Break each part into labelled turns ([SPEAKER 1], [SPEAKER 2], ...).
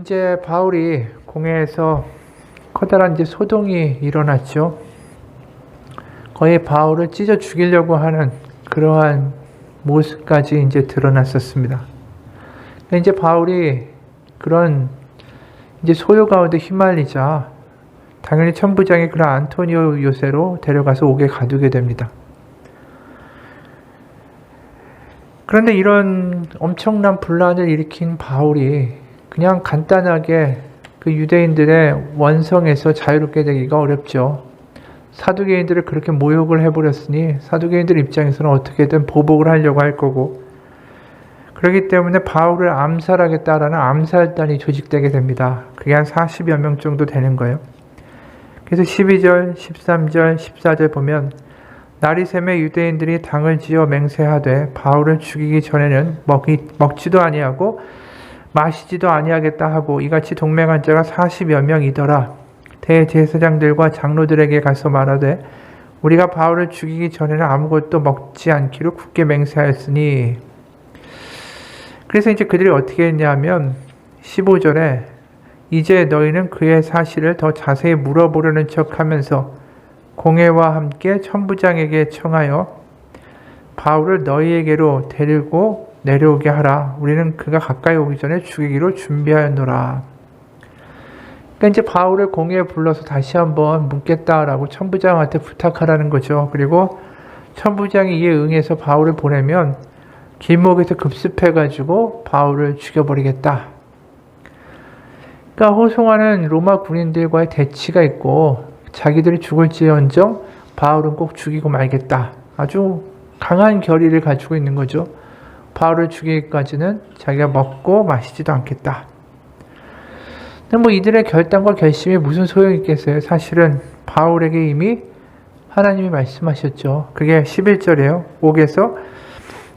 [SPEAKER 1] 이제 바울이 공회에서 커다란 이제 소동이 일어났죠. 거의 바울을 찢어 죽이려고 하는 그러한 모습까지 이제 드러났었습니다. 이제 바울이 그런 이제 소요 가운데 휘말리자 당연히 천부장이 그런 안토니오 요새로 데려가서 옥에 가두게 됩니다. 그런데 이런 엄청난 분란을 일으킨 바울이 그냥 간단하게 그 유대인들의 원성에서 자유롭게 되기가 어렵죠. 사두개인들을 그렇게 모욕을 해버렸으니 사두개인들 입장에서는 어떻게든 보복을 하려고 할 거고, 그렇기 때문에 바울을 암살하겠다라는 암살단이 조직되게 됩니다. 그게 한 40여 명 정도 되는 거예요. 그래서 12절, 13절, 14절 보면 날이 새매 유대인들이 당을 지어 맹세하되 바울을 죽이기 전에는 먹지도 아니하고 마시지도 아니하겠다 하고 이같이 동맹한 자가 40여 명이더라. 대제사장들과 장로들에게 가서 말하되 우리가 바울을 죽이기 전에는 아무것도 먹지 않기로 굳게 맹세하였으니. 그래서 이제 그들이 어떻게 했냐면 15절에 이제 너희는 그의 사실을 더 자세히 물어보려는 척하면서 공회와 함께 천부장에게 청하여 바울을 너희에게로 데리고 내려오게 하라. 우리는 그가 가까이 오기 전에 죽이기로 준비하였노라. 그러니까 이제 바울을 공회에 불러서 다시 한번 묻겠다라고 천부장한테 부탁하라는 거죠. 그리고 천부장이 이에 응해서 바울을 보내면 길목에서 급습해가지고 바울을 죽여버리겠다. 그러니까 호송하는 로마 군인들과의 대치가 있고 자기들이 죽을지언정 바울은 꼭 죽이고 말겠다. 아주 강한 결의를 가지고 있는 거죠. 바울을 죽이기까지는 자기가 먹고 마시지도 않겠다. 근데 뭐 이들의 결단과 결심이 무슨 소용이 있겠어요. 사실은 바울에게 이미 하나님이 말씀하셨죠. 그게 11절이에요. 옥에서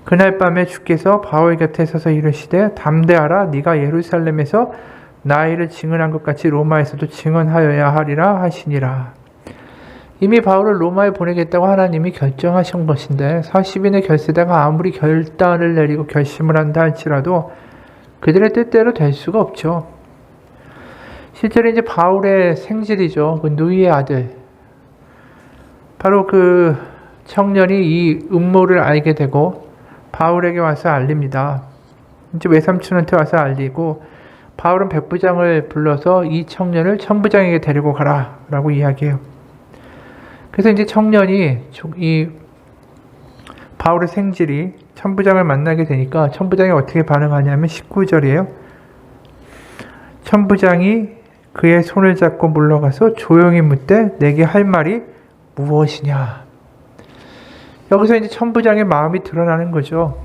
[SPEAKER 1] 그날 밤에 주께서 바울 곁에 서서 이르시되 담대하라. 네가 예루살렘에서 나이를 증언한 것 같이 로마에서도 증언하여야 하리라 하시니라. 이미 바울을 로마에 보내겠다고 하나님이 결정하신 것인데 40인의 결세대가 아무리 결단을 내리고 결심을 한다 할지라도 그들의 뜻대로 될 수가 없죠. 실제로 이제 바울의 생질이죠. 그 누이의 아들. 바로 그 청년이 이 음모를 알게 되고 바울에게 와서 알립니다. 이제 외삼촌한테 와서 알리고 바울은 백부장을 불러서 이 청년을 천부장에게 데리고 가라 라고 이야기해요. 그래서 이제 청년이 이 바울의 생질이 천부장을 만나게 되니까 천부장이 어떻게 반응하냐면 19절이에요. 천부장이 그의 손을 잡고 물러가서 조용히 묻되 내게 할 말이 무엇이냐. 여기서 이제 천부장의 마음이 드러나는 거죠.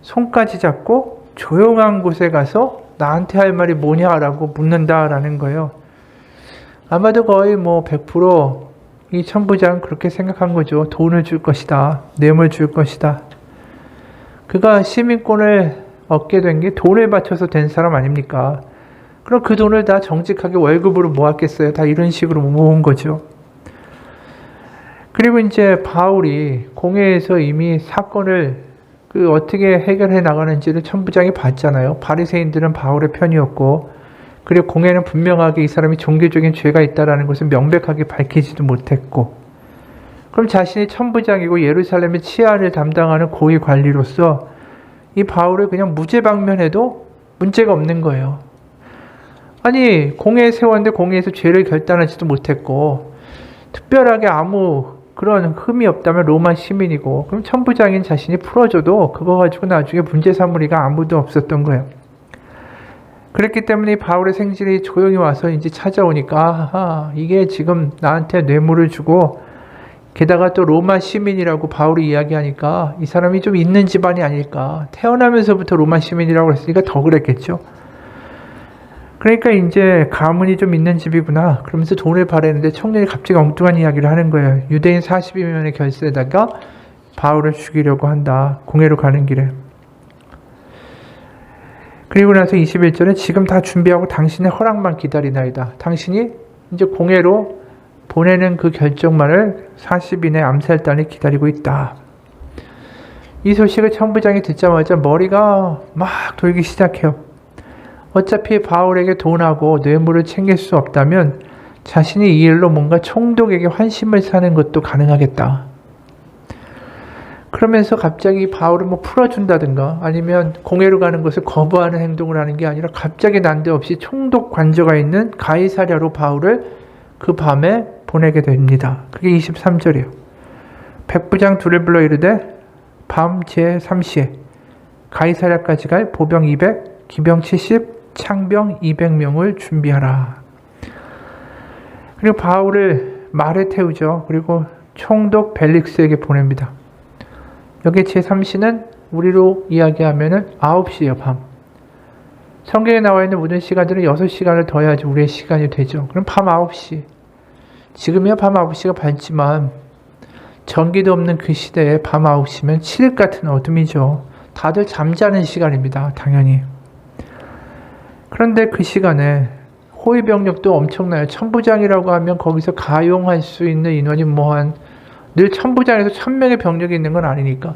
[SPEAKER 1] 손까지 잡고 조용한 곳에 가서 나한테 할 말이 뭐냐라고 묻는다라는 거예요. 아마도 거의 뭐 100%이 천부장 그렇게 생각한 거죠. 돈을 줄 것이다. 뇌물 줄 것이다. 그가 시민권을 얻게 된 게 돈을 바쳐서 된 사람 아닙니까? 그럼 그 돈을 다 정직하게 월급으로 모았겠어요? 다 이런 식으로 모은 거죠. 그리고 이제 바울이 공회에서 이미 사건을 어떻게 해결해 나가는지를 천부장이 봤잖아요. 바리새인들은 바울의 편이었고, 그리고 공회는 분명하게 이 사람이 종교적인 죄가 있다는 것을 명백하게 밝히지도 못했고, 그럼 자신이 천부장이고 예루살렘의 치안을 담당하는 고위 관리로서 이 바울을 그냥 무죄방면해도 문제가 없는 거예요. 아니, 공회에 세웠는데 공회에서 죄를 결단하지도 못했고, 특별하게 아무 그런 흠이 없다면 로마 시민이고, 그럼 천부장인 자신이 풀어줘도 그거 가지고 나중에 문제 삼으리가 아무도 없었던 거예요. 그랬기 때문에 바울의 생질이 조용히 와서 이제 찾아오니까 아하, 이게 지금 나한테 뇌물을 주고 게다가 또 로마 시민이라고 바울이 이야기하니까 이 사람이 좀 있는 집안이 아닐까. 태어나면서부터 로마 시민이라고 했으니까 더 그랬겠죠. 그러니까 이제 가문이 좀 있는 집이구나. 그러면서 돈을 바랬는데 청년이 갑자기 엉뚱한 이야기를 하는 거예요. 유대인 40여명의 결세에다가 바울을 죽이려고 한다. 공회로 가는 길에. 그리고 나서 21절에 지금 다 준비하고 당신의 허락만 기다리나이다. 당신이 이제 공회로 보내는 그 결정만을 40인의 암살단이 기다리고 있다. 이 소식을 천부장이 듣자마자 머리가 막 돌기 시작해요. 어차피 바울에게 돈하고 뇌물을 챙길 수 없다면 자신이 이 일로 뭔가 총독에게 환심을 사는 것도 가능하겠다. 그러면서 갑자기 바울을 뭐 풀어준다든가 아니면 공회로 가는 것을 거부하는 행동을 하는 게 아니라 갑자기 난데없이 총독 관저가 있는 가이사랴로 바울을 그 밤에 보내게 됩니다. 그게 23절이에요. 백부장 둘을 불러 이르되 밤 제3시에 가이사랴까지 갈 보병 200, 기병 70, 창병 200명을 준비하라. 그리고 바울을 말에 태우죠. 그리고 총독 벨릭스에게 보냅니다. 여기 제3시는 우리로 이야기하면은 9시예요, 밤. 성경에 나와 있는 모든 시간들은 6시간을 더해야지 우리의 시간이 되죠. 그럼 밤 9시. 지금이야 밤 9시가 밝지만 전기도 없는 그 시대에 밤 9시면 칠흑 같은 어둠이죠. 다들 잠자는 시간입니다, 당연히. 그런데 그 시간에 호위병력도 엄청나요. 천부장이라고 하면 거기서 가용할 수 있는 인원이 늘 천부장에서 1000명의 병력이 있는 건 아니니까.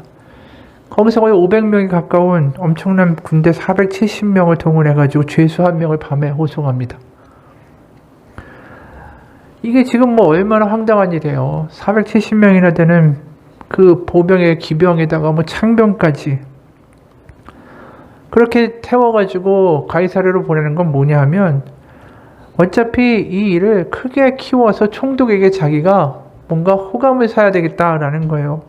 [SPEAKER 1] 거기서 거의 500명이 가까운 엄청난 군대 470명을 동원해가지고 죄수 1명을 밤에 호송합니다. 이게 지금 얼마나 황당한 일이에요. 470명이나 되는 그 보병의 기병에다가 창병까지. 그렇게 태워가지고 가이사랴로 보내는 건 뭐냐 하면 어차피 이 일을 크게 키워서 총독에게 자기가 뭔가 호감을 사야 되겠다라는 거예요.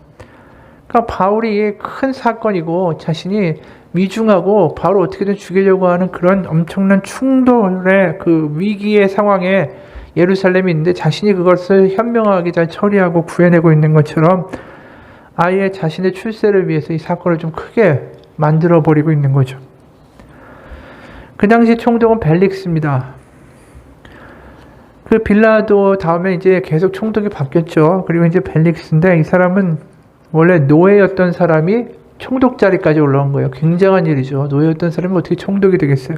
[SPEAKER 1] 그러니까 바울이 큰 사건이고 자신이 미중하고 바울을 어떻게든 죽이려고 하는 그런 엄청난 충돌의 그 위기의 상황에 예루살렘이 있는데 자신이 그것을 현명하게 잘 처리하고 구해내고 있는 것처럼 아예 자신의 출세를 위해서 이 사건을 좀 크게 만들어버리고 있는 거죠. 그 당시 총독은 벨릭스입니다. 그 빌라도 다음에 이제 계속 총독이 바뀌었죠. 그리고 이제 벨릭스인데 이 사람은 원래 노예였던 사람이 총독 자리까지 올라온 거예요. 굉장한 일이죠. 노예였던 사람이 어떻게 총독이 되겠어요.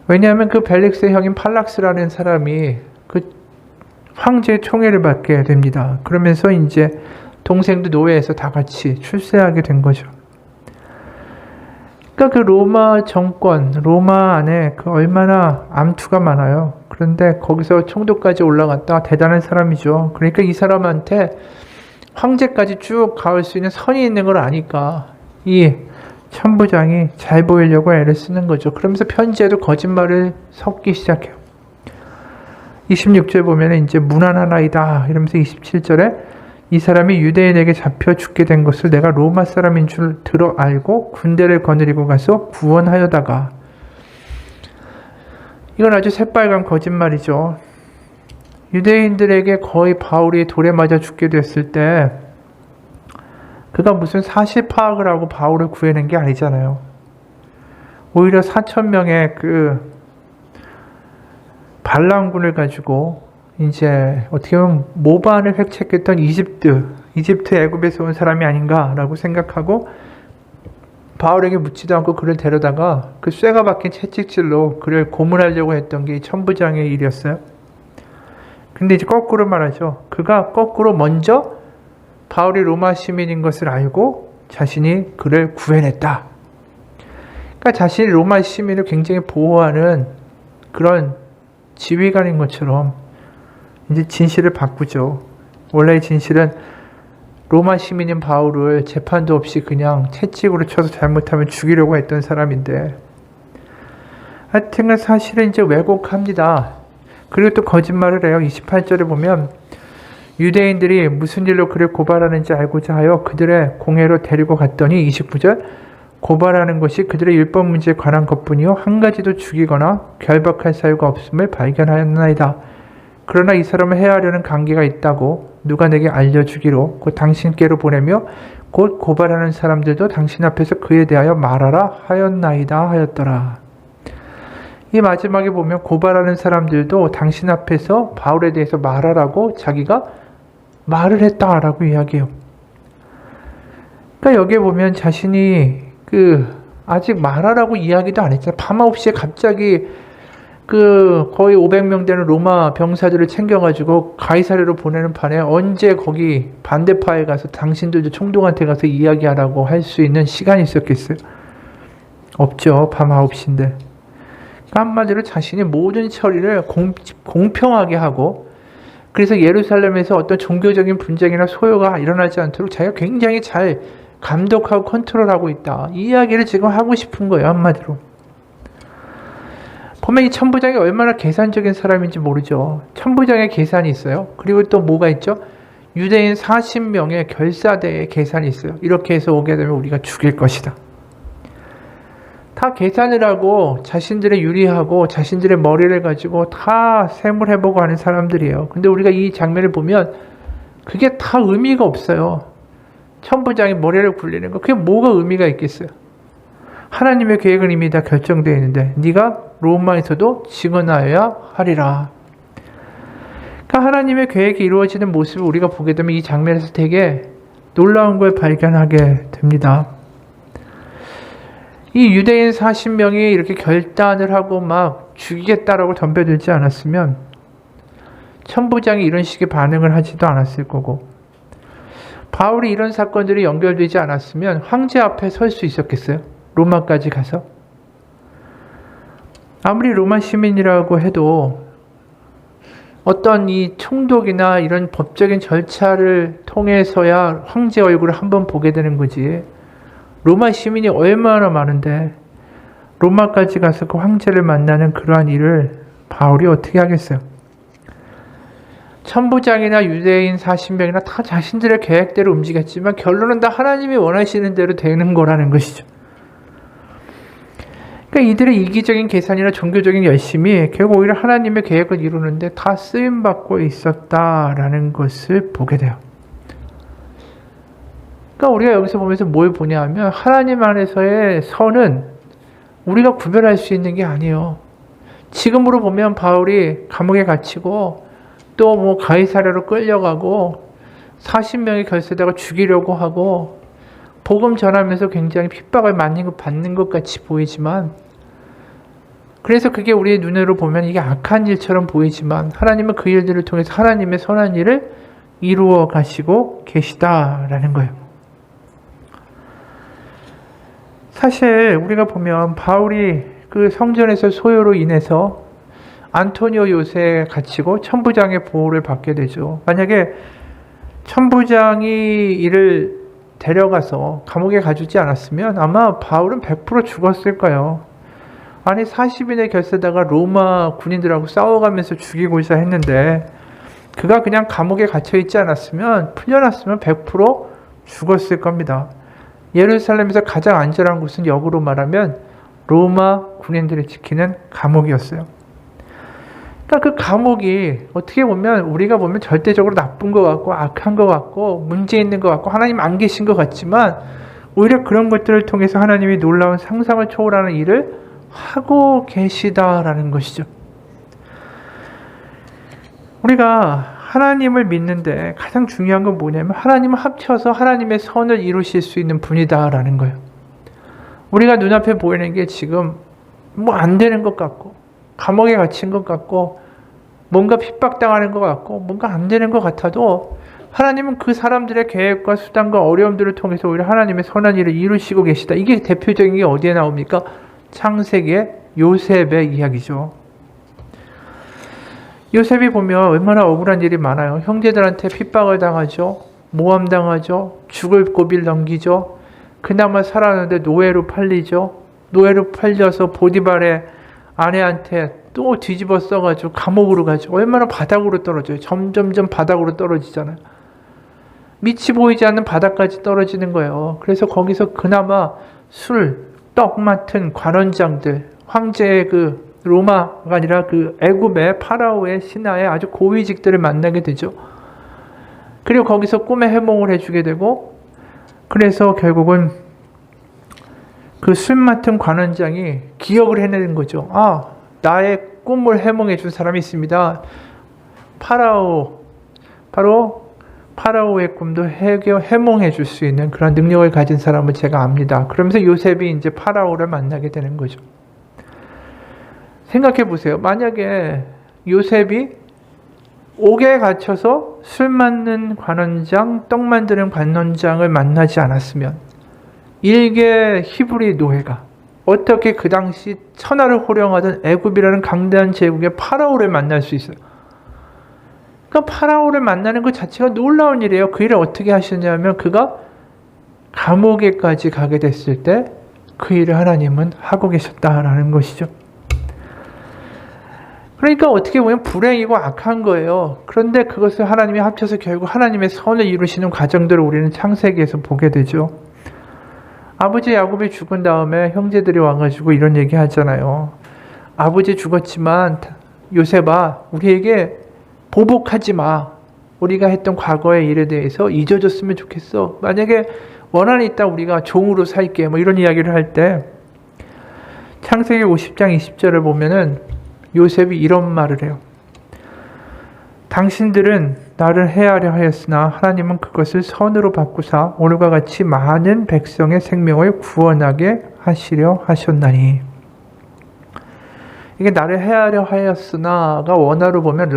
[SPEAKER 1] 왜냐하면 그 벨릭스의 형인 팔락스라는 사람이 그 황제의 총애를 받게 됩니다. 그러면서 이제 동생도 노예에서 다 같이 출세하게 된 거죠. 그러니까 그 로마 정권, 로마 안에 그 얼마나 암투가 많아요. 그런데 거기서 총독까지 올라갔다 대단한 사람이죠. 그러니까 이 사람한테 황제까지 쭉 가올 수 있는 선이 있는 걸 아니까 이 천부장이 잘 보이려고 애를 쓰는 거죠. 그러면서 편지에도 거짓말을 섞기 시작해요. 26절 보면 이제 무난하나이다 이러면서 27절에 이 사람이 유대인에게 잡혀 죽게 된 것을 내가 로마 사람인 줄 들어 알고 군대를 거느리고 가서 구원하여다가. 이건 아주 새빨간 거짓말이죠. 유대인들에게 거의 바울이 돌에 맞아 죽게 됐을 때 그가 무슨 사실 파악을 하고 바울을 구해낸 게 아니잖아요. 오히려 4000명의 그 반란군을 가지고 이제 어떻게 보면 모반을 획책했던 이집트 애굽에서 온 사람이 아닌가라고 생각하고 바울에게 묻지도 않고 그를 데려다가 그 쇠가 박힌 채찍질로 그를 고문하려고 했던 게 천부장의 일이었어요. 근데 이제 거꾸로 말하죠. 그가 거꾸로 먼저 바울이 로마 시민인 것을 알고 자신이 그를 구해냈다. 그러니까 자신이 로마 시민을 굉장히 보호하는 그런 지휘관인 것처럼 이제 진실을 바꾸죠. 원래의 진실은 로마 시민인 바울을 재판도 없이 그냥 채찍으로 쳐서 잘못하면 죽이려고 했던 사람인데 하여튼 사실은 이제 왜곡합니다. 그리고 또 거짓말을 해요. 28절에 보면 유대인들이 무슨 일로 그를 고발하는지 알고자 하여 그들의 공회로 데리고 갔더니 29절 고발하는 것이 그들의 율법 문제에 관한 것뿐이요 한 가지도 죽이거나 결박할 사유가 없음을 발견하였나이다. 그러나 이 사람을 해하려는 관계가 있다고 누가 내게 알려주기로 곧 당신께로 보내며 곧 고발하는 사람들도 당신 앞에서 그에 대하여 말하라 하였나이다 하였더라. 이 마지막에 보면 고발하는 사람들도 당신 앞에서 바울에 대해서 말하라고 자기가 말을 했다라고 이야기해요. 그러니까 여기에 보면 자신이 아직 말하라고 이야기도 안 했잖아요. 밤 9시에 갑자기 거의 500명 되는 로마 병사들을 챙겨가지고 가이사랴로 보내는 판에 언제 거기 반대파에 가서 당신들도 총독한테 가서 이야기하라고 할 수 있는 시간이 있었겠어요? 없죠. 밤 9시인데. 한마디로 자신의 모든 처리를 공평하게 하고, 그래서 예루살렘에서 어떤 종교적인 분쟁이나 소요가 일어나지 않도록 자기가 굉장히 잘 감독하고 컨트롤하고 있다. 이 이야기를 지금 하고 싶은 거예요, 한마디로. 보면 이 천부장이 얼마나 계산적인 사람인지 모르죠. 천부장의 계산이 있어요. 그리고 또 뭐가 있죠? 유대인 40명의 결사대의 계산이 있어요. 이렇게 해서 오게 되면 우리가 죽일 것이다. 다 계산을 하고 자신들의 유리하고 자신들의 머리를 가지고 다 세물해보고 하는 사람들이에요. 근데 우리가 이 장면을 보면 그게 다 의미가 없어요. 천부장이 머리를 굴리는 거, 그게 뭐가 의미가 있겠어요? 하나님의 계획은 이미 다 결정되어 있는데 네가 로마에서도 증언하여야 하리라. 그러니까 하나님의 계획이 이루어지는 모습을 우리가 보게 되면 이 장면에서 되게 놀라운 걸 발견하게 됩니다. 이 유대인 40명이 이렇게 결단을 하고 막 죽이겠다라고 덤벼들지 않았으면 천부장이 이런 식의 반응을 하지도 않았을 거고, 바울이 이런 사건들이 연결되지 않았으면 황제 앞에 설 수 있었겠어요? 로마까지 가서? 아무리 로마 시민이라고 해도 어떤 이 총독이나 이런 법적인 절차를 통해서야 황제 얼굴을 한번 보게 되는 거지. 로마 시민이 얼마나 많은데 로마까지 가서 그 황제를 만나는 그러한 일을 바울이 어떻게 하겠어요? 천부장이나 유대인 40명이나 다 자신들의 계획대로 움직였지만 결론은 다 하나님이 원하시는 대로 되는 거라는 것이죠. 그러니까 이들의 이기적인 계산이나 종교적인 열심이 결국 오히려 하나님의 계획을 이루는데 다 쓰임받고 있었다라는 것을 보게 돼요. 그러니까 우리가 여기서 보면서 뭘 보냐 하면 하나님 안에서의 선은 우리가 구별할 수 있는 게 아니에요. 지금으로 보면 바울이 감옥에 gat히고 또 뭐 가이사랴로 끌려가고 40명의 결세다가 죽이려고 하고 복음 전하면서 굉장히 핍박을 받는 것 같이 보이지만, 그래서 그게 우리의 눈으로 보면 이게 악한 일처럼 보이지만 하나님은 그 일들을 통해서 하나님의 선한 일을 이루어 가시고 계시다라는 거예요. 사실 우리가 보면 바울이 그 성전에서 소요로 인해서 안토니오 요새에 갇히고 천부장의 보호를 받게 되죠. 만약에 천부장이 이를 데려가서 감옥에 가두지 않았으면 아마 바울은 100% 죽었을 거예요. 아니 40인의 결세다가 로마 군인들하고 싸워가면서 죽이고자 했는데 그가 그냥 감옥에 갇혀있지 않았으면, 풀려났으면 100% 죽었을 겁니다. 예루살렘에서 가장 안전한 곳은 역으로 말하면 로마 군인들이 지키는 감옥이었어요. 그러니까 그 감옥이 어떻게 보면 우리가 보면 절대적으로 나쁜 것 같고 악한 것 같고 문제 있는 것 같고 하나님 안 계신 것 같지만 오히려 그런 것들을 통해서 하나님이 놀라운 상상을 초월하는 일을 하고 계시다라는 것이죠. 우리가 하나님을 믿는데 가장 중요한 건 뭐냐면 하나님을 합쳐서 하나님의 선을 이루실 수 있는 분이다라는 거예요. 우리가 눈앞에 보이는 게 지금 뭐 안 되는 것 같고 감옥에 갇힌 것 같고 뭔가 핍박당하는 것 같고 뭔가 안 되는 것 같아도 하나님은 그 사람들의 계획과 수단과 어려움들을 통해서 오히려 하나님의 선한 일을 이루시고 계시다. 이게 대표적인 게 어디에 나옵니까? 창세기의 요셉의 이야기죠. 요셉이 보면 얼마나 억울한 일이 많아요. 형제들한테 핍박을 당하죠. 모함당하죠. 죽을 고비를 넘기죠. 그나마 살았는데 노예로 팔리죠. 노예로 팔려서 보디발의 아내한테 또 뒤집어 써가지고 감옥으로 가죠. 얼마나 바닥으로 떨어져요. 점점점 바닥으로 떨어지잖아요. 밑이 보이지 않는 바닥까지 떨어지는 거예요. 그래서 거기서 그나마 떡 맡은 관원장들, 황제의 그 로마가 아니라 그 애굽의 파라오의 신하의 아주 고위직들을 만나게 되죠. 그리고 거기서 꿈의 해몽을 해주게 되고, 그래서 결국은 그 술 맡은 관원장이 기억을 해내는 거죠. 아, 나의 꿈을 해몽해 준 사람이 있습니다. 바로 파라오의 꿈도 해몽해 줄 수 있는 그런 능력을 가진 사람을 제가 압니다. 그러면서 요셉이 이제 파라오를 만나게 되는 거죠. 생각해 보세요. 만약에 요셉이 옥에 갇혀서 술 맡는 관원장, 떡 만드는 관원장을 만나지 않았으면 일개 히브리 노예가 어떻게 그 당시 천하를 호령하던 애굽이라는 강대한 제국의 파라오를 만날 수 있어요? 그러니까 파라오를 만나는 것 자체가 놀라운 일이에요. 그 일을 어떻게 하셨냐면 그가 감옥에까지 가게 됐을 때 그 일을 하나님은 하고 계셨다라는 것이죠. 그러니까 어떻게 보면 불행이고 악한 거예요. 그런데 그것을 하나님이 합쳐서 결국 하나님의 선을 이루시는 과정들을 우리는 창세기에서 보게 되죠. 아버지 야곱이 죽은 다음에 형제들이 와가지고 이런 얘기 하잖아요. 아버지 죽었지만 요셉아, 우리에게 보복하지 마. 우리가 했던 과거의 일에 대해서 잊어줬으면 좋겠어. 만약에 원한이 있다 우리가 종으로 살게. 뭐 이런 이야기를 할 때 창세기 50장 20절을 보면은 요셉이 이런 말을 해요. 당신들은 나를 해하려 하였으나 하나님은 그것을 선으로 바꾸사 오늘과 같이 많은 백성의 생명을 구원하게 하시려 하셨나니. 이게 나를 해하려 하였으나가 원어로 보면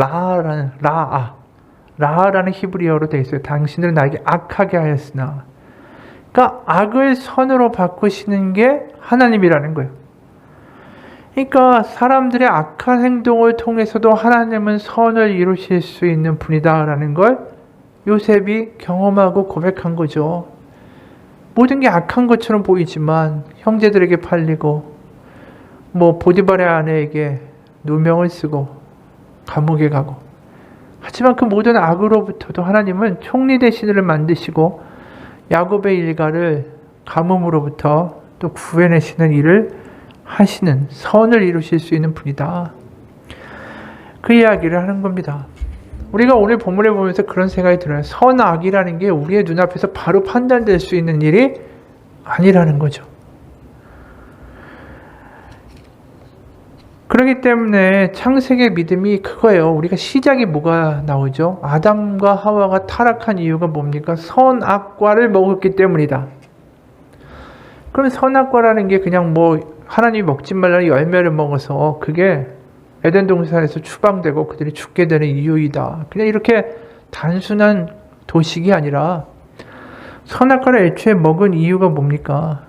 [SPEAKER 1] 라라는 히브리어로 되어 있어요. 당신들은 나에게 악하게 하였으나. 그러니까 악을 선으로 바꾸시는 게 하나님이라는 거예요. 그러니까 사람들의 악한 행동을 통해서도 하나님은 선을 이루실 수 있는 분이다라는 걸 요셉이 경험하고 고백한 거죠. 모든 게 악한 것처럼 보이지만 형제들에게 팔리고 보디발의 아내에게 누명을 쓰고 감옥에 가고, 하지만 그 모든 악으로부터도 하나님은 총리 대신을 만드시고 야곱의 일가를 가뭄으로부터 또 구해내시는 일을 하시는, 선을 이루실 수 있는 분이다. 그 이야기를 하는 겁니다. 우리가 오늘 본문을 보면서 그런 생각이 들어요. 선악이라는 게 우리의 눈앞에서 바로 판단될 수 있는 일이 아니라는 거죠. 그렇기 때문에 창세기의 믿음이 그거예요. 우리가 시작이 뭐가 나오죠? 아담과 하와가 타락한 이유가 뭡니까? 선악과를 먹었기 때문이다. 그럼 선악과라는 게 그냥 하나님이 먹지 말라는 열매를 먹어서 그게 에덴 동산에서 추방되고 그들이 죽게 되는 이유이다. 그냥 이렇게 단순한 도식이 아니라 선악과를 애초에 먹은 이유가 뭡니까?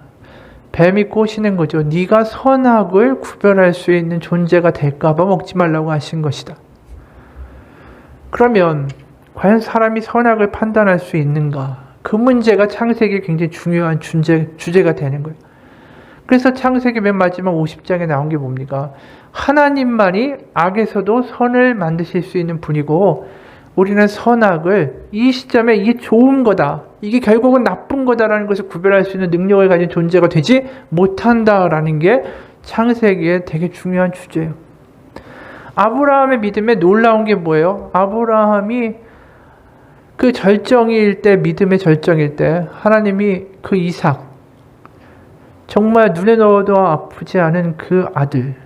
[SPEAKER 1] 뱀이 꼬시는 거죠. 네가 선악을 구별할 수 있는 존재가 될까 봐 먹지 말라고 하신 것이다. 그러면 과연 사람이 선악을 판단할 수 있는가? 그 문제가 창세기에 굉장히 중요한 주제가 되는 거예요. 그래서 창세기 맨 마지막 50장에 나온 게 뭡니까? 하나님만이 악에서도 선을 만드실 수 있는 분이고 우리는 선악을 이 시점에 이게 좋은 거다, 이게 결국은 나쁜 거다라는 것을 구별할 수 있는 능력을 가진 존재가 되지 못한다라는 게 창세기에 되게 중요한 주제예요. 아브라함의 믿음에 놀라운 게 뭐예요? 아브라함이 그 절정일 때, 믿음의 절정일 때 하나님이 그 이삭, 정말 눈에 넣어도 아프지 않은 그 아들,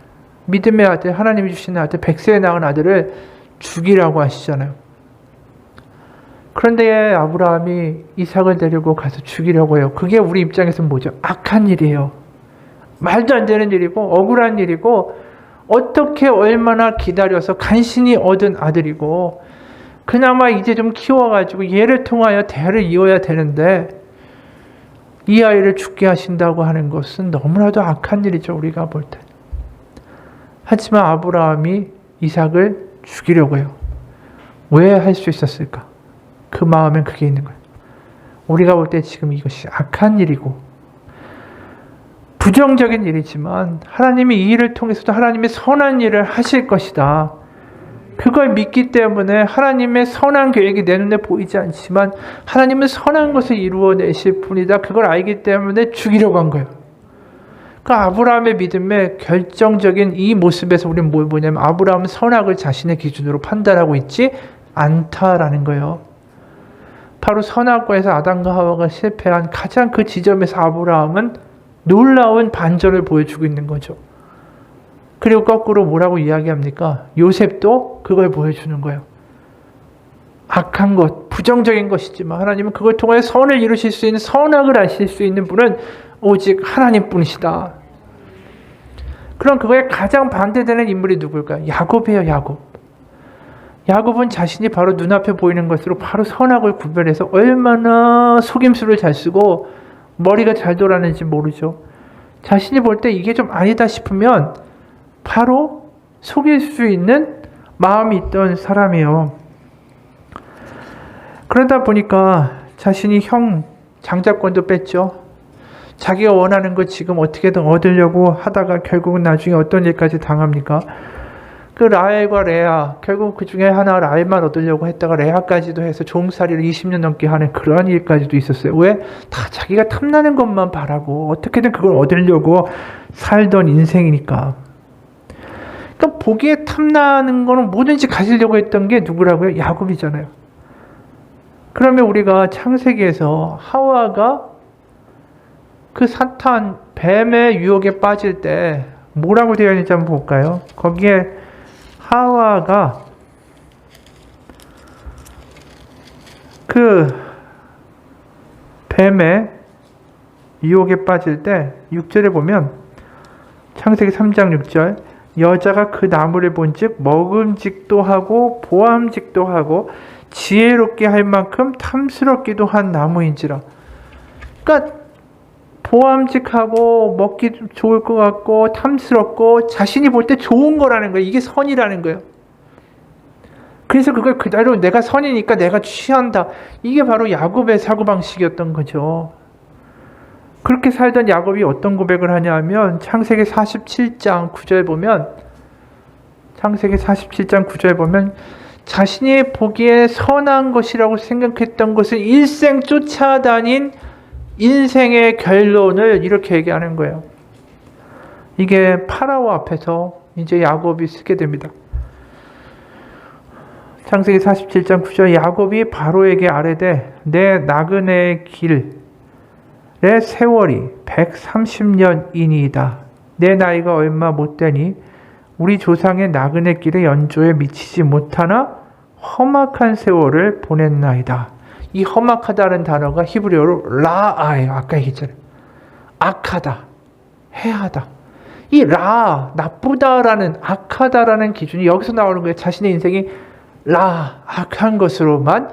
[SPEAKER 1] 믿음의 아들, 하나님이 주시는 아들, 100세에 낳은 아들을 죽이라고 하시잖아요. 그런데 아브라함이 이삭을 데리고 가서 죽이려고 해요. 그게 우리 입장에서는 뭐죠? 악한 일이에요. 말도 안 되는 일이고 억울한 일이고 어떻게 얼마나 기다려서 간신히 얻은 아들이고 그나마 이제 좀 키워가지고 얘를 통하여 대를 이어야 되는데 이 아이를 죽게 하신다고 하는 것은 너무나도 악한 일이죠. 우리가 볼 때. 하지만 아브라함이 이삭을 죽이려고 해요. 왜 할 수 있었을까? 그 마음엔 그게 있는 거예요. 우리가 볼 때 지금 이것이 악한 일이고 부정적인 일이지만 하나님이 이 일을 통해서도 하나님의 선한 일을 하실 것이다. 그걸 믿기 때문에 하나님의 선한 계획이 내 눈에 보이지 않지만 하나님은 선한 것을 이루어내실 분이다. 그걸 알기 때문에 죽이려고 한 거예요. 그 아브라함의 믿음의 결정적인 이 모습에서 우리는 뭘 보냐면 아브라함은 선악을 자신의 기준으로 판단하고 있지 않다라는 거예요. 바로 선악과에서 아담과 하와가 실패한 가장 그 지점에서 아브라함은 놀라운 반전을 보여주고 있는 거죠. 그리고 거꾸로 뭐라고 이야기합니까? 요셉도 그걸 보여주는 거예요. 악한 것, 부정적인 것이지만 하나님은 그걸 통해 선을 이루실 수 있는, 선악을 아실 수 있는 분은 오직 하나님뿐이시다. 그럼 그거에 가장 반대되는 인물이 누굴까요? 야곱이에요. 야곱은 자신이 바로 눈앞에 보이는 것으로 바로 선악을 구별해서 얼마나 속임수를 잘 쓰고 머리가 잘 돌아가는지 모르죠. 자신이 볼 때 이게 좀 아니다 싶으면 바로 속일 수 있는 마음이 있던 사람이에요. 그러다 보니까 자신이 형 장자권도 뺐죠. 자기가 원하는 거 지금 어떻게든 얻으려고 하다가 결국은 나중에 어떤 일까지 당합니까? 그 라헬과 레아, 결국 그 중에 하나 라헬만 얻으려고 했다가 레아까지도 해서 종살이를 20년 넘게 하는 그런 일까지도 있었어요. 왜? 다 자기가 탐나는 것만 바라고 어떻게든 그걸 얻으려고 살던 인생이니까. 그러니까 보기에 탐나는 거는 뭐든지 가지려고 했던 게 누구라고요? 야곱이잖아요. 그러면 우리가 창세기에서 하와가 그 사탄, 뱀의 유혹에 빠질 때 뭐라고 되어 있는지 한번 볼까요? 거기에 하와가 그 뱀의 유혹에 빠질 때 6절에 보면 창세기 3장 6절 여자가 그 나무를 본즉 먹음직도 하고 보암직도 하고 지혜롭게 할 만큼 탐스럽기도 한 나무인지라. 그러니까 보암직하고 먹기 좋을 것 같고 탐스럽고 자신이 볼 때 좋은 거라는 거예요. 이게 선이라는 거예요. 그래서 그걸 그대로 내가 선이니까 내가 취한다. 이게 바로 야곱의 사고방식이었던 거죠. 그렇게 살던 야곱이 어떤 고백을 하냐면 창세기 47장 9절 보면 창세기 47장 9절 보면 자신이 보기에 선한 것이라고 생각했던 것을 일생 쫓아다닌 인생의 결론을 이렇게 얘기하는 거예요. 이게 파라오 앞에서 이제 야곱이 쓰게 됩니다. 창세기 47장 9절 야곱이 바로에게 아뢰되 내 나그네의 길의 세월이 130년이니이다. 내 나이가 얼마 못되니 우리 조상의 나그네 길의 연조에 미치지 못하나 험악한 세월을 보냈나이다. 이 험악하다는 단어가 히브리어로 라아예요. 아까 얘기했잖아요. 악하다, 해하다. 이 라, 나쁘다라는, 악하다라는 기준이 여기서 나오는 거예요. 자신의 인생이 라, 악한 것으로만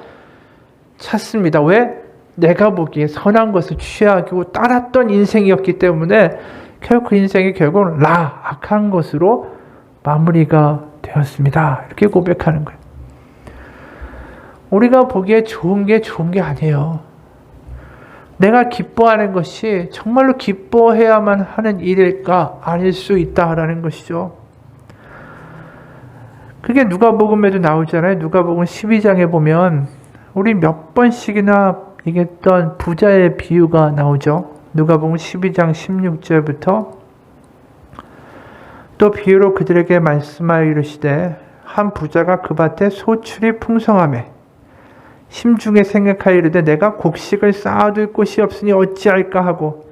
[SPEAKER 1] 찾습니다. 왜? 내가 보기에 선한 것을 취하고 따랐던 인생이었기 때문에 결국 그 인생이 결국 라, 악한 것으로 마무리가 되었습니다. 이렇게 고백하는 거예요. 우리가 보기에 좋은 게 아니에요. 내가 기뻐하는 것이 정말로 기뻐해야만 하는 일일까? 아닐 수 있다라는 것이죠. 그게 누가복음에도 나오잖아요. 누가복음 12장에 보면 우리 몇 번씩이나 얘기했던 부자의 비유가 나오죠. 누가복음 12장 16절부터 또 비유로 그들에게 말씀하여 이르시되 한 부자가 그 밭에 소출이 풍성하매 심중에 생각하여 이르되 내가 곡식을 쌓아둘 곳이 없으니 어찌할까 하고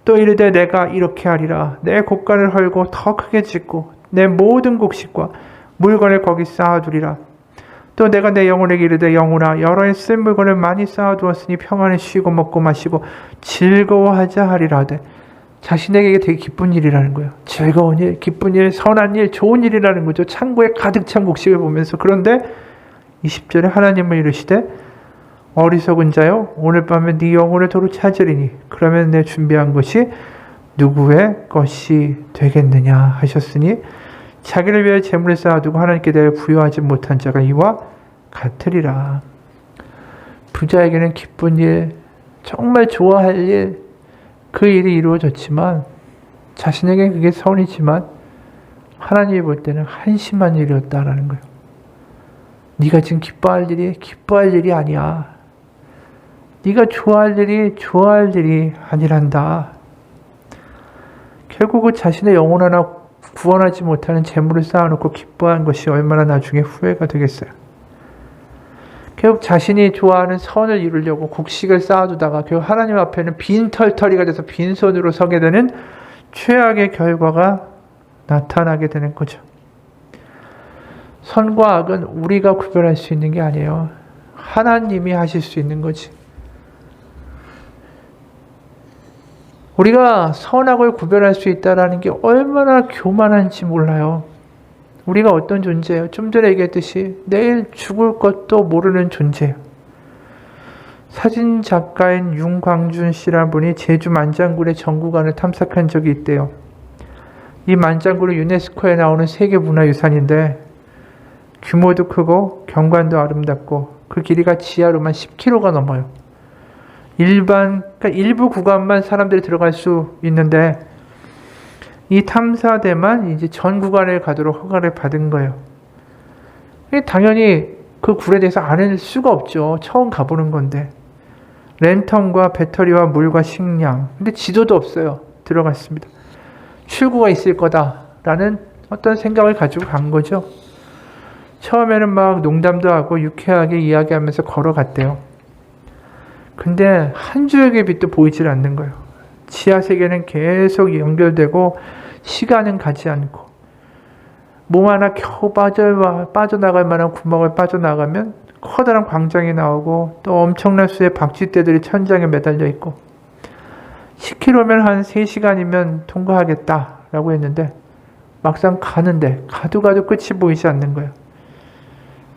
[SPEAKER 1] 또 이르되 내가 이렇게 하리라 내 곡간을 헐고 더 크게 짓고 내 모든 곡식과 물건을 거기 쌓아두리라. 또 내가 내 영혼에게 이르되 영혼아 여러 해 쓸 물건을 많이 쌓아두었으니 평안히 쉬고 먹고 마시고 즐거워하자 하리라 하되 자신에게 되게 기쁜 일이라는 거예요. 즐거운 일, 기쁜 일, 선한 일, 좋은 일이라는 거죠. 창고에 가득 찬 곡식을 보면서. 그런데 20절에 하나님은 이르시되 어리석은 자여 오늘 밤에 네 영혼을 도로 찾으리니 그러면 내 준비한 것이 누구의 것이 되겠느냐 하셨으니 자기를 위해 재물을 쌓아두고 하나님께 대하여 부여하지 못한 자가 이와 같으리라. 부자에게는 기쁜 일, 정말 좋아할 일, 그 일이 이루어졌지만 자신에게 그게 선이지만 하나님이 볼 때는 한심한 일이었다라는 거예요. 네가 지금 기뻐할 일이 아니야. 네가 좋아할 일이 아니란다. 결국은 자신의 영혼 하나 구원하지 못하는 재물을 쌓아놓고 기뻐한 것이 얼마나 나중에 후회가 되겠어요. 결국 자신이 좋아하는 선을 이루려고 곡식을 쌓아두다가 결국 하나님 앞에는 빈털터리가 돼서 빈손으로 서게 되는 최악의 결과가 나타나게 되는 거죠. 선과 악은 우리가 구별할 수 있는 게 아니에요. 하나님이 하실 수 있는 거지. 우리가 선악을 구별할 수 있다는 게 얼마나 교만한지 몰라요. 우리가 어떤 존재예요? 좀 전에 얘기했듯이 내일 죽을 것도 모르는 존재예요. 사진 작가인 윤광준 씨라는 분이 제주 만장굴의 정구관을 탐색한 적이 있대요. 이 만장굴은 유네스코에 나오는 세계문화유산인데 규모도 크고 경관도 아름답고 그 길이가 지하로만 10km가 넘어요. 그러니까 일부 구간만 사람들이 들어갈 수 있는데 이 탐사대만 이제 전 구간을 가도록 허가를 받은 거예요. 당연히 그 굴에 대해서 아는 수가 없죠. 처음 가보는 건데. 랜턴과 배터리와 물과 식량. 근데 지도도 없어요. 들어갔습니다. 출구가 있을 거다라는 어떤 생각을 가지고 간 거죠. 처음에는 막 농담도 하고 유쾌하게 이야기하면서 걸어갔대요. 근데 한 줄의 빛도 보이질 않는 거예요. 지하 세계는 계속 연결되고 시간은 가지 않고 몸 하나 겨우 빠져나갈 만한 구멍을 빠져나가면 커다란 광장이 나오고 또 엄청난 수의 박쥐떼들이 천장에 매달려 있고 10km면 한 3시간이면 통과하겠다라고 했는데 막상 가는데 가도 끝이 보이지 않는 거예요.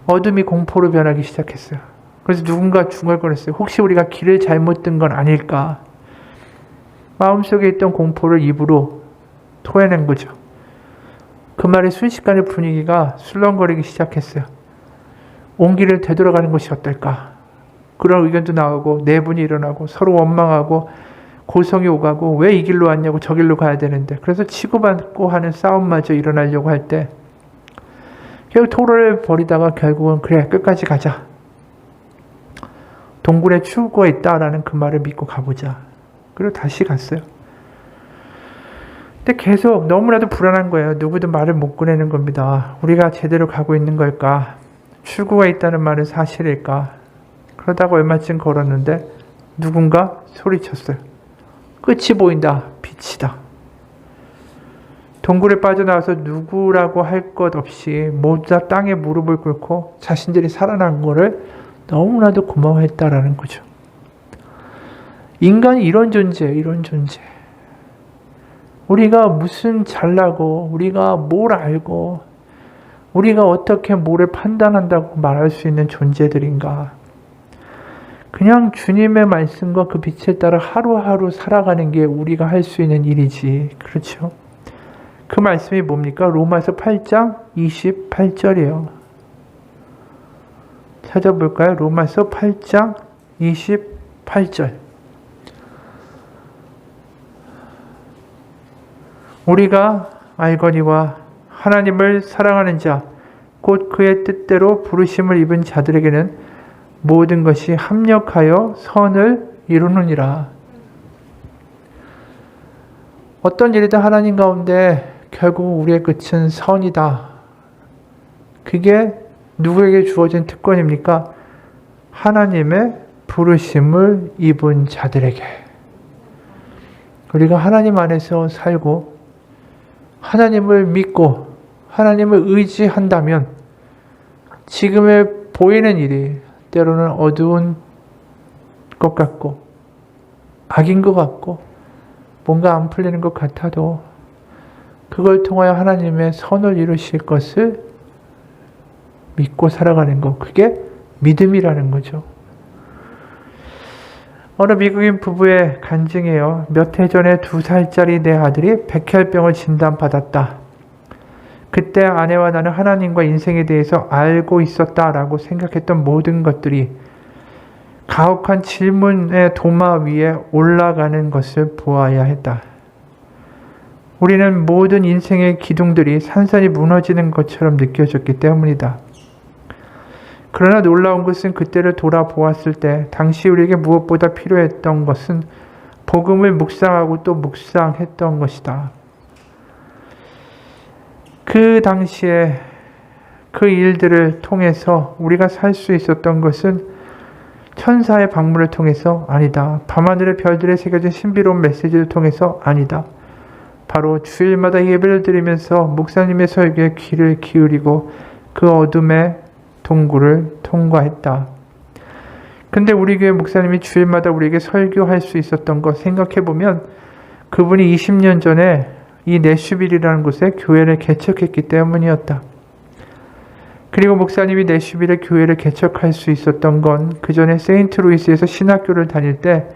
[SPEAKER 1] 어둠이 공포로 변하기 시작했어요. 그래서 누군가 중얼거렸어요. 혹시 우리가 길을 잘못 든 건 아닐까? 마음속에 있던 공포를 입으로 토해낸 거죠. 그 말에 순식간에 분위기가 술렁거리기 시작했어요. 온 길을 되돌아가는 것이 어떨까? 그런 의견도 나오고 내분이 일어나고 서로 원망하고 고성이 오가고 왜 이 길로 왔냐고 저 길로 가야 되는데 그래서 치고받고 하는 싸움마저 일어나려고 할 때 결국 토론을 벌이다가 결국은 그래 끝까지 가자. 동굴에 출구가 있다라는 그 말을 믿고 가보자. 그리고 다시 갔어요. 근데 계속 너무나도 불안한 거예요. 누구도 말을 못 꺼내는 겁니다. 우리가 제대로 가고 있는 걸까? 출구가 있다는 말은 사실일까? 그러다가 얼마쯤 걸었는데 누군가 소리쳤어요. 끝이 보인다. 빛이다. 동굴에 빠져나와서 누구라고 할 것 없이 모두 다 땅에 무릎을 꿇고 자신들이 살아난 거를 너무나도 고마워했다라는 거죠. 인간이 이런 존재. 우리가 무슨 잘나고 우리가 뭘 알고 우리가 어떻게 뭐를 판단한다고 말할 수 있는 존재들인가. 그냥 주님의 말씀과 그 빛에 따라 하루하루 살아가는 게 우리가 할 수 있는 일이지. 그렇죠? 그 말씀이 뭡니까? 로마서 8장 28절이에요. 찾아볼까요? 로마서 8장 28절. 우리가 알거니와 하나님을 사랑하는 자, 곧 그의 뜻대로 부르심을 입은 자들에게는 모든 것이 합력하여 선을 이루느니라. 어떤 일이든 하나님 가운데 결국 우리의 끝은 선이다. 그게 누구에게 주어진 특권입니까? 하나님의 부르심을 입은 자들에게. 우리가 하나님 안에서 살고 하나님을 믿고 하나님을 의지한다면 지금의 보이는 일이 때로는 어두운 것 같고 악인 것 같고 뭔가 안 풀리는 것 같아도 그걸 통하여 하나님의 선을 이루실 것을 믿고 살아가는 것. 그게 믿음이라는 거죠. 어느 미국인 부부의 간증이에요. 몇 해 전에 2살짜리 내 아들이 백혈병을 진단받았다. 그때 아내와 나는 하나님과 인생에 대해서 알고 있었다라고 생각했던 모든 것들이 가혹한 질문의 도마 위에 올라가는 것을 보아야 했다. 우리는 모든 인생의 기둥들이 산산이 무너지는 것처럼 느껴졌기 때문이다. 그러나 놀라운 것은 그때를 돌아보았을 때 당시 우리에게 무엇보다 필요했던 것은 복음을 묵상하고 또 묵상했던 것이다. 그 당시에 그 일들을 통해서 우리가 살 수 있었던 것은 천사의 방문을 통해서 아니다. 밤하늘의 별들에 새겨진 신비로운 메시지를 통해서 아니다. 바로 주일마다 예배를 드리면서 목사님의 설교에 귀를 기울이고 그 어둠의 동굴을 통과했다. 근데 우리 교회 목사님이 주일마다 우리에게 설교할 수 있었던 거 생각해보면 그분이 20년 전에 이 내슈빌이라는 곳에 교회를 개척했기 때문이었다. 그리고 목사님이 내슈빌에 교회를 개척할 수 있었던 건 그 전에 세인트루이스에서 신학교를 다닐 때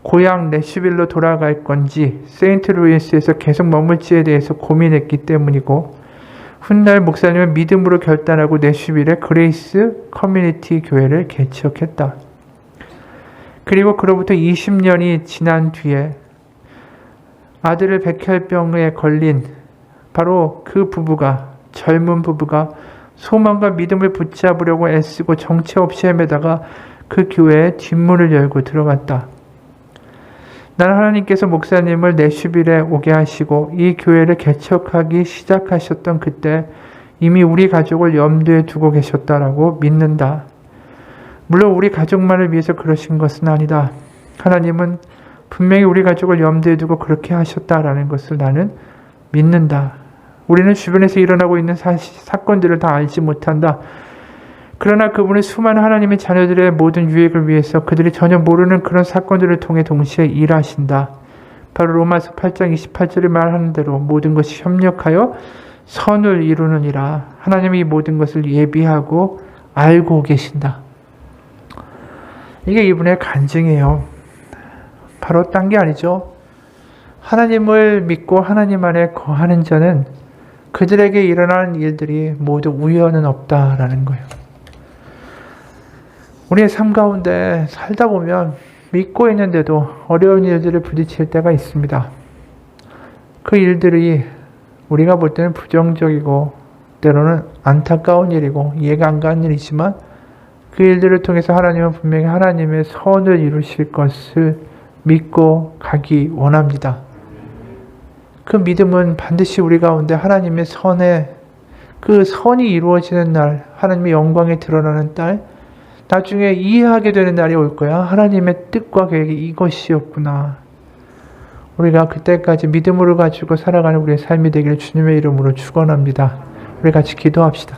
[SPEAKER 1] 고향 내슈빌로 돌아갈 건지 세인트루이스에서 계속 머물지에 대해서 고민했기 때문이고, 훗날 목사님은 믿음으로 결단하고 내슈빌에 그레이스 커뮤니티 교회를 개척했다. 그리고 그로부터 20년이 지난 뒤에 아들을 백혈병에 걸린 바로 그 부부가, 젊은 부부가 소망과 믿음을 붙잡으려고 애쓰고 정체 없이 헤매다가 그 교회의 뒷문을 열고 들어갔다. 나는 하나님께서 목사님을 내슈빌에 오게 하시고 이 교회를 개척하기 시작하셨던 그때 이미 우리 가족을 염두에 두고 계셨다라고 믿는다. 물론 우리 가족만을 위해서 그러신 것은 아니다. 하나님은 분명히 우리 가족을 염두에 두고 그렇게 하셨다라는 것을 나는 믿는다. 우리는 주변에서 일어나고 있는 사건들을 다 알지 못한다. 그러나 그분은 수많은 하나님의 자녀들의 모든 유익을 위해서 그들이 전혀 모르는 그런 사건들을 통해 동시에 일하신다. 바로 로마서 8장 28절에 말하는 대로 모든 것이 협력하여 선을 이루느니라. 하나님이 이 모든 것을 예비하고 알고 계신다. 이게 이분의 간증이에요. 바로 딴 게 아니죠. 하나님을 믿고 하나님 안에 거하는 자는 그들에게 일어나는 일들이 모두 우연은 없다라는 거예요. 우리의 삶 가운데 살다 보면 믿고 있는데도 어려운 일들을 부딪힐 때가 있습니다. 그 일들이 우리가 볼 때는 부정적이고 때로는 안타까운 일이고 이해가 안 가는 일이지만 그 일들을 통해서 하나님은 분명히 하나님의 선을 이루실 것을 믿고 가기 원합니다. 그 믿음은 반드시 우리 가운데 하나님의 그 선이 이루어지는 날, 하나님의 영광이 드러나는 날, 나중에 이해하게 되는 날이 올 거야. 하나님의 뜻과 계획이 이것이었구나. 우리가 그때까지 믿음으로 가지고 살아가는 우리의 삶이 되기를 주님의 이름으로 축원합니다. 우리 같이 기도합시다.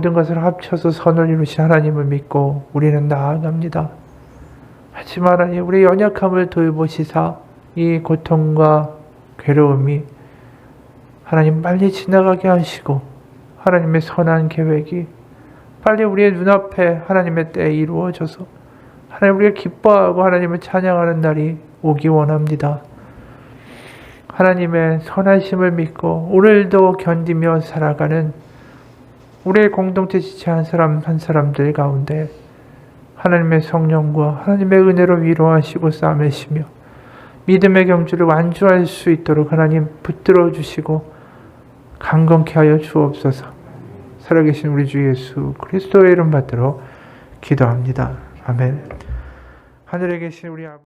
[SPEAKER 1] 모든 것을 합쳐서 선을 이루신 하나님을 믿고 우리는 나아갑니다. 하지만 하나님, 우리 연약함을 돌보시사 이 고통과 괴로움이 하나님 빨리 지나가게 하시고 하나님의 선한 계획이 빨리 우리의 눈앞에 하나님의 때에 이루어져서 하나님 우리가 기뻐하고 하나님을 찬양하는 날이 오기 원합니다. 하나님의 선하심을 믿고 오늘도 견디며 살아가는 우리의 공동체 지체 한 사람 한 사람들 가운데 하나님의 성령과 하나님의 은혜로 위로하시고 싸매시며 믿음의 경주를 완주할 수 있도록 하나님 붙들어 주시고 강건케 하여 주옵소서. 살아계신 우리 주 예수 그리스도의 이름 받들어 기도합니다. 아멘. 하늘에 계신 우리 아버지